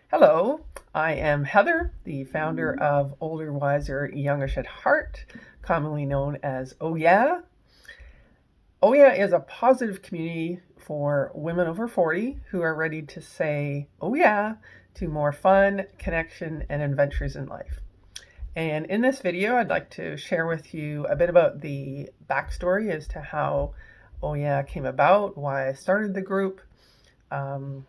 Hello, I am Heather, the founder of Older, Wiser, Youngish at Heart, commonly known as OWYAH. OWYAH is a positive community for women over 40 who are ready to say, oh yeah, to more fun, connection, and adventures in life. And in this video, I'd like to share with you a bit about the backstory as to how OWYAH came about, why I started the group, um,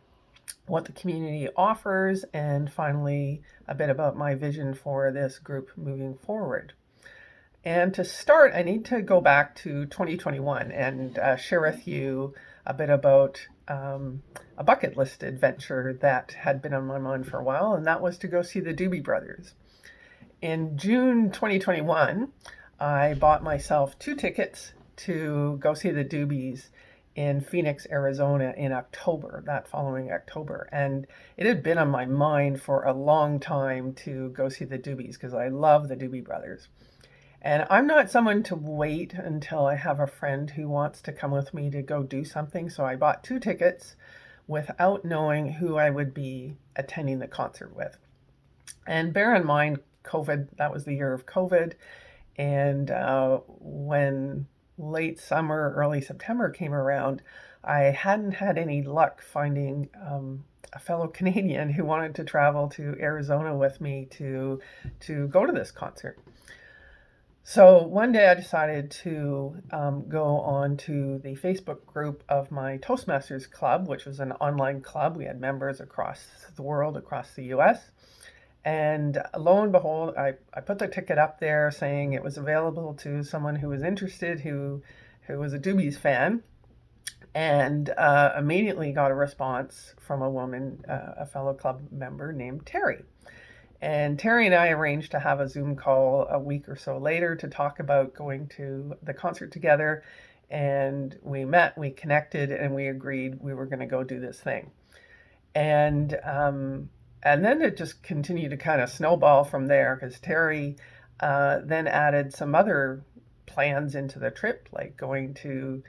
what the community offers, and finally, a bit about my vision for this group moving forward. And to start, I need to go back to 2021 and share with you a bit about a bucket list adventure that had been on my mind for a while, and that was to go see the Doobie Brothers. In June 2021, I bought myself 2 tickets to go see the Doobies in Phoenix, Arizona in October, that following October. And it had been on my mind for a long time to go see the Doobies because I love the Doobie Brothers. And I'm not someone to wait until I have a friend who wants to come with me to go do something. So I bought 2 tickets without knowing who I would be attending the concert with. And bear in mind, COVID, that was the year of COVID. And when late summer, early September came around, I hadn't had any luck finding a fellow Canadian who wanted to travel to Arizona with me to go to this concert. So one day I decided to go on to the Facebook group of my Toastmasters club, which was an online club. We had members across the world, across the US. And lo and behold, I put the ticket up there saying it was available to someone who was interested, who was a Doobies fan, and immediately got a response from a woman, a fellow club member named Terry. And Terry and I arranged to have a Zoom call a week or so later to talk about going to the concert together. And we met, we connected, and we agreed we were going to go do this thing. And then it just continued to kind of snowball from there because Terry then added some other plans into the trip, like going to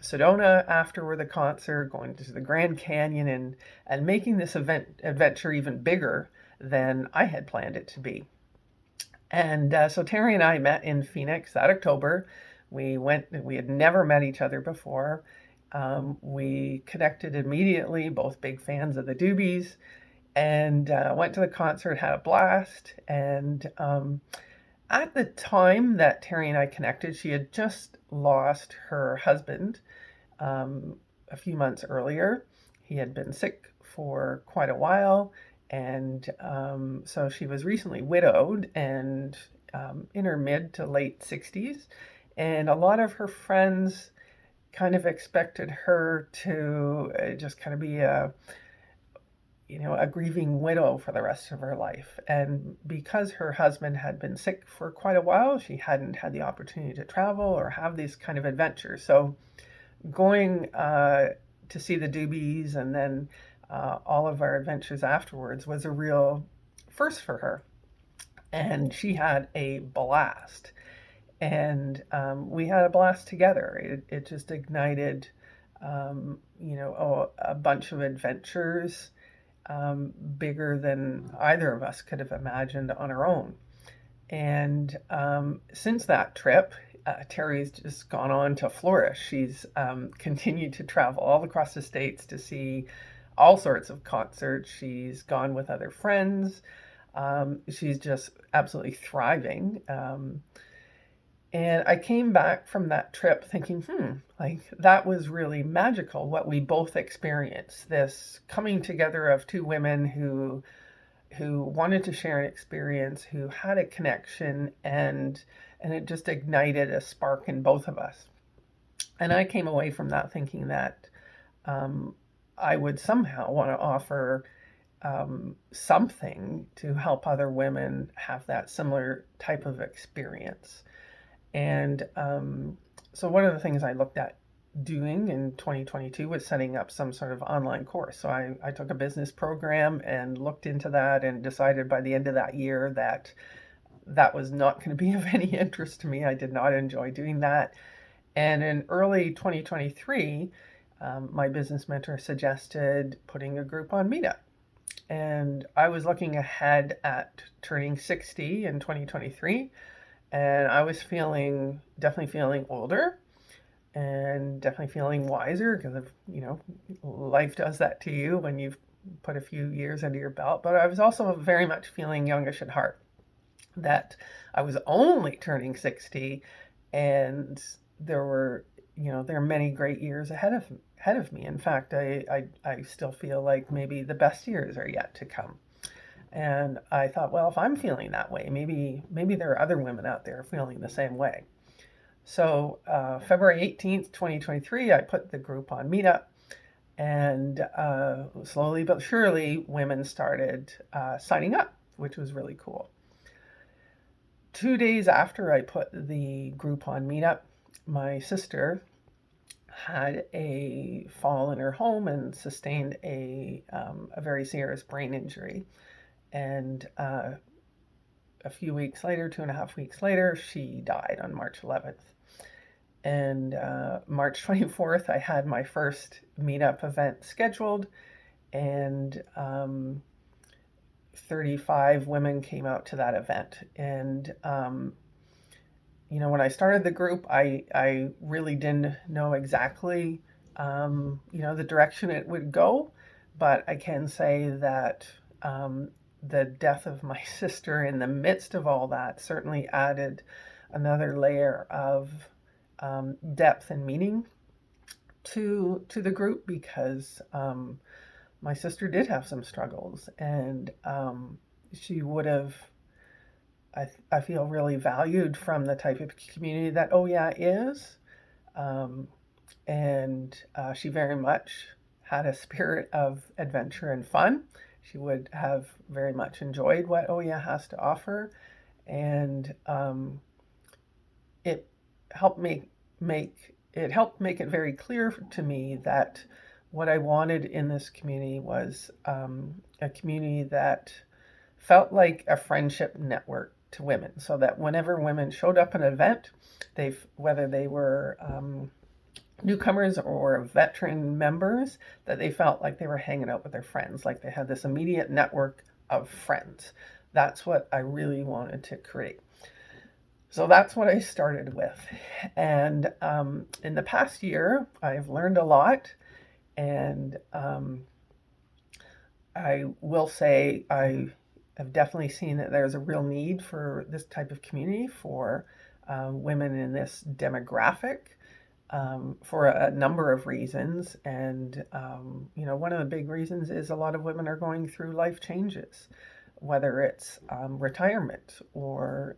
Sedona after the concert, going to the Grand Canyon, and making this adventure even bigger than I had planned it to be. And so Terry and I met in Phoenix that October. We had never met each other before. We connected immediately, both big fans of the Doobies, and went to the concert, had a blast. And at the time that Terry and I connected, she had just lost her husband a few months earlier. He had been sick for quite a while, and so she was recently widowed and in her mid to late 60s. And a lot of her friends kind of expected her to just kind of be a grieving widow for the rest of her life. And because her husband had been sick for quite a while, she hadn't had the opportunity to travel or have these kind of adventures. So going to see the Doobies and then all of our adventures afterwards was a real first for her. And she had a blast. And we had a blast together. It just ignited, a bunch of adventures bigger than either of us could have imagined on our own. And since that trip, Terry's just gone on to flourish. She's continued to travel all across the States to see all sorts of concerts. She's gone with other friends. She's just absolutely thriving. And I came back from that trip thinking, like that was really magical what we both experienced. This coming together of two women who wanted to share an experience, who had a connection, and it just ignited a spark in both of us. And I came away from that thinking that I would somehow want to offer something to help other women have that similar type of experience. And so one of the things I looked at doing in 2022 was setting up some sort of online course. So I took a business program and looked into that and decided by the end of that year that that was not going to be of any interest to me. I did not enjoy doing that. And in early 2023, my business mentor suggested putting a group on Meetup. And I was looking ahead at turning 60 in 2023, and I was definitely feeling older and definitely feeling wiser because of, life does that to you when you've put a few years under your belt. But I was also very much feeling youngish at heart, that I was only turning 60, and there were, there are many great years ahead of me. In fact, I still feel like maybe the best years are yet to come. And I thought, well, if I'm feeling that way, maybe there are other women out there feeling the same way. So February 18th, 2023, I put the group on Meetup, and slowly but surely, women started signing up, which was really cool. 2 days after I put the group on Meetup, my sister had a fall in her home and sustained a very serious brain injury. And a few weeks later, 2.5 weeks later, she died on March 11th. And March 24th, I had my first Meetup event scheduled, and 35 women came out to that event. And when I started the group, I really didn't know exactly, the direction it would go. But I can say that the death of my sister in the midst of all that certainly added another layer of depth and meaning to the group, because my sister did have some struggles, and she would have, I feel, really valued from the type of community that OWYAH is. Um, and she very much had a spirit of adventure and fun. She would have very much enjoyed what OWYAH has to offer, and it helped make it very clear to me that what I wanted in this community was a community that felt like a friendship network to women, so that whenever women showed up at an event, whether they were newcomers or veteran members, that they felt like they were hanging out with their friends, like they had this immediate network of friends. That's what I really wanted to create. So that's what I started with. And in the past year, I've learned a lot. And I will say I have definitely seen that there's a real need for this type of community for women in this demographic, for a number of reasons. And, one of the big reasons is a lot of women are going through life changes, whether it's retirement or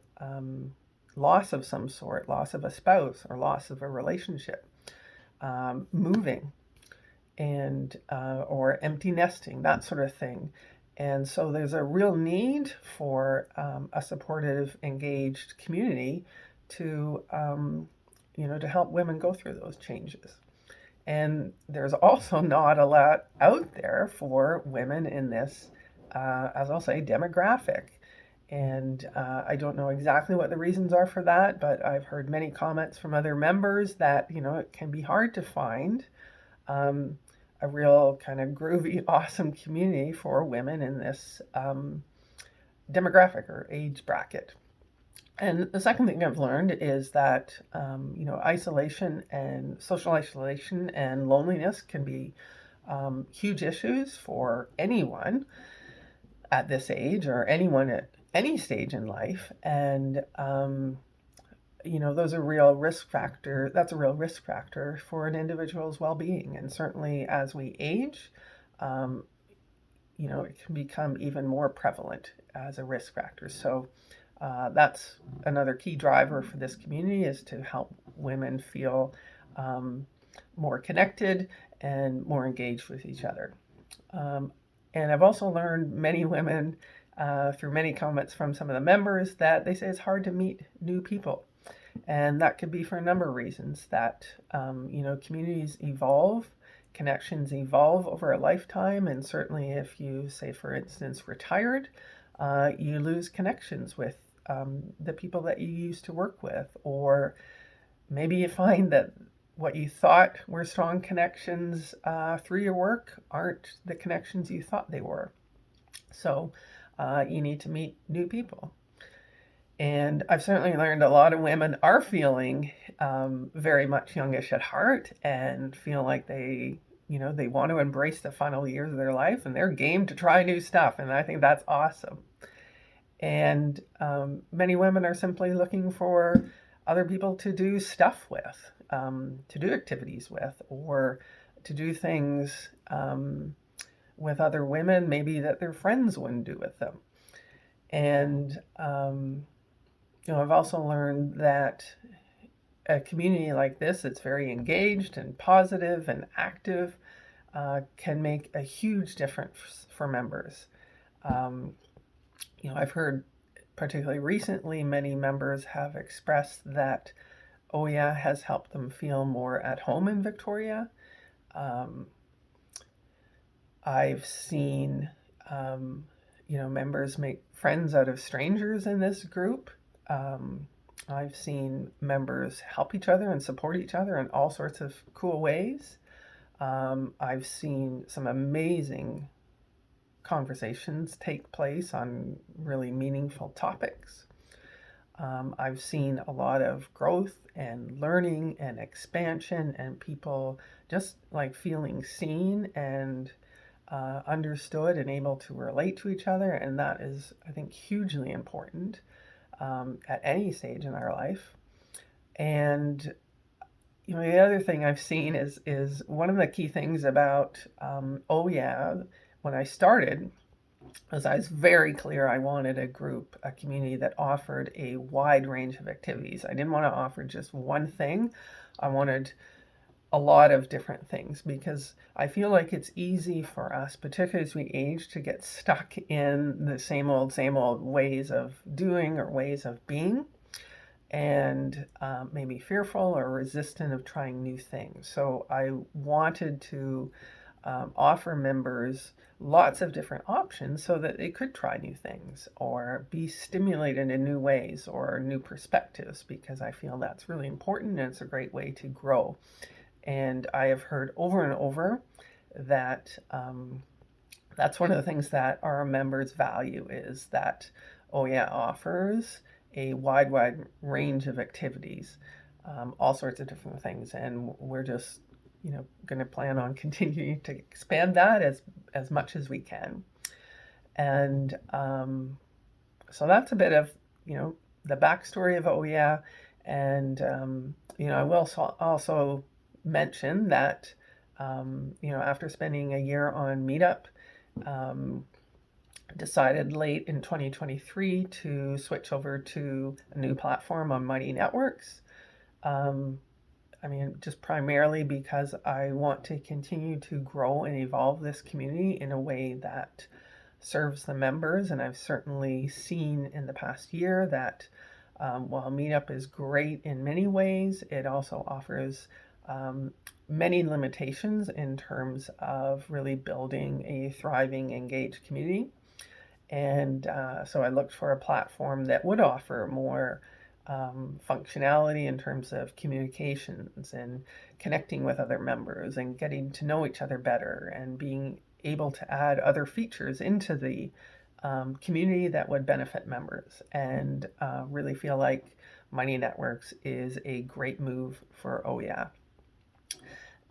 loss of some sort, loss of a spouse or loss of a relationship, moving, and or empty nesting, that sort of thing. And so there's a real need for a supportive, engaged community to to help women go through those changes. And there's also not a lot out there for women in this, as I'll say, demographic. And I don't know exactly what the reasons are for that, but I've heard many comments from other members that, it can be hard to find a real kind of groovy, awesome community for women in this demographic or age bracket. And the second thing I've learned is that, isolation and social isolation and loneliness can be huge issues for anyone at this age, or anyone at any stage in life. And, those are real risk factor. That's a real risk factor for an individual's well-being. And certainly as we age, it can become even more prevalent as a risk factor. So that's another key driver for this community, is to help women feel more connected and more engaged with each other. And I've also learned many women, through many comments from some of the members, that they say it's hard to meet new people. And that could be for a number of reasons, that, communities evolve, connections evolve over a lifetime. And certainly if you, say, for instance, retired, you lose connections with the people that you used to work with. Or maybe you find that what you thought were strong connections through your work aren't the connections you thought they were. So you need to meet new people. And I've certainly learned a lot of women are feeling very much youngish at heart and feel like they want to embrace the final years of their life and they're game to try new stuff. And I think that's awesome. And many women are simply looking for other people to do stuff with, to do activities with, or to do things with other women, maybe that their friends wouldn't do with them. And I've also learned that a community like this that's very engaged and positive and active can make a huge difference for members. Um, I've heard, particularly recently, many members have expressed that OWYAH has helped them feel more at home in Victoria. Um, I've seen, members make friends out of strangers in this group. Um, I've seen members help each other and support each other in all sorts of cool ways. I've seen some amazing conversations take place on really meaningful topics. I've seen a lot of growth and learning and expansion and people just like feeling seen and understood and able to relate to each other. And that is, I think, hugely important at any stage in our life. And the other thing I've seen is one of the key things about OWYAH when I started was I was very clear I wanted a community that offered a wide range of activities. I didn't want to offer just one thing. I wanted a lot of different things because I feel like it's easy for us, particularly as we age, to get stuck in the same old ways of doing or ways of being, and maybe fearful or resistant of trying new things. So I wanted to offer members lots of different options so that they could try new things or be stimulated in new ways or new perspectives, because I feel that's really important and it's a great way to grow. And I have heard over and over that that's one of the things that our members value, is that OWYAH offers a wide range of activities, all sorts of different things. And we're just, going to plan on continuing to expand that as much as we can. And so that's a bit of, the backstory of OWYAH. And, I will also mention that, after spending a year on Meetup, decided late in 2023 to switch over to a new platform on Mighty Networks. Just primarily because I want to continue to grow and evolve this community in a way that serves the members. And I've certainly seen in the past year that while Meetup is great in many ways, it also offers many limitations in terms of really building a thriving, engaged community. And so I looked for a platform that would offer more functionality in terms of communications and connecting with other members and getting to know each other better and being able to add other features into the community that would benefit members, and really feel like Mighty Networks is a great move for OWYAH.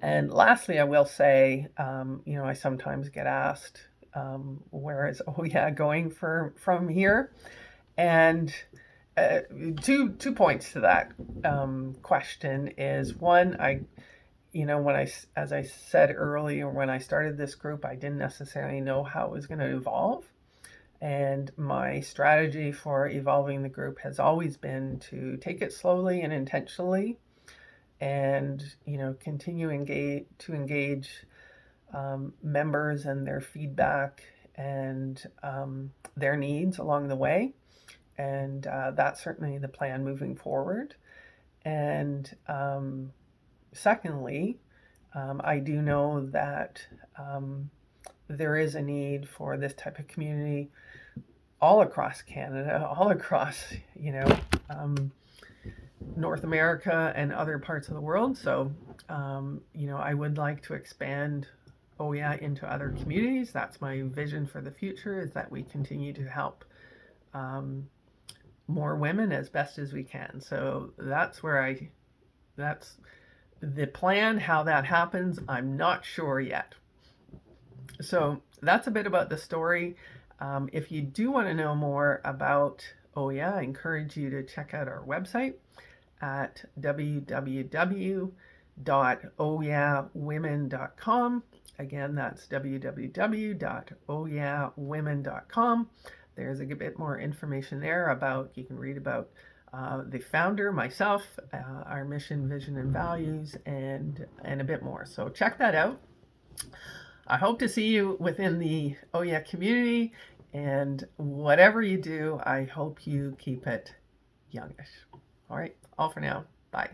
And lastly, I will say, I sometimes get asked, where is OWYAH going from here? And two points to that question is, one, as I said earlier, when I started this group, I didn't necessarily know how it was going to evolve. And my strategy for evolving the group has always been to take it slowly and intentionally, and continue to engage members and their feedback and their needs along the way. And that's certainly the plan moving forward. And secondly, I do know that there is a need for this type of community all across Canada, all across, North America and other parts of the world. So, I would like to expand OWYAH into other communities. That's my vision for the future, is that we continue to help um, more women as best as we can. So that's the plan. How that happens, I'm not sure yet. So that's a bit about the story. If you do want to know more about OWYAH, I encourage you to check out our website at www.owayahwomen.com. Again, that's www.owayahwomen.com. There's a bit more information there about, you can read about the founder, myself, our mission, vision, and values, and a bit more. So check that out. I hope to see you within the OWYAH community, and whatever you do, I hope you keep it youngish. All right, all for now. Bye.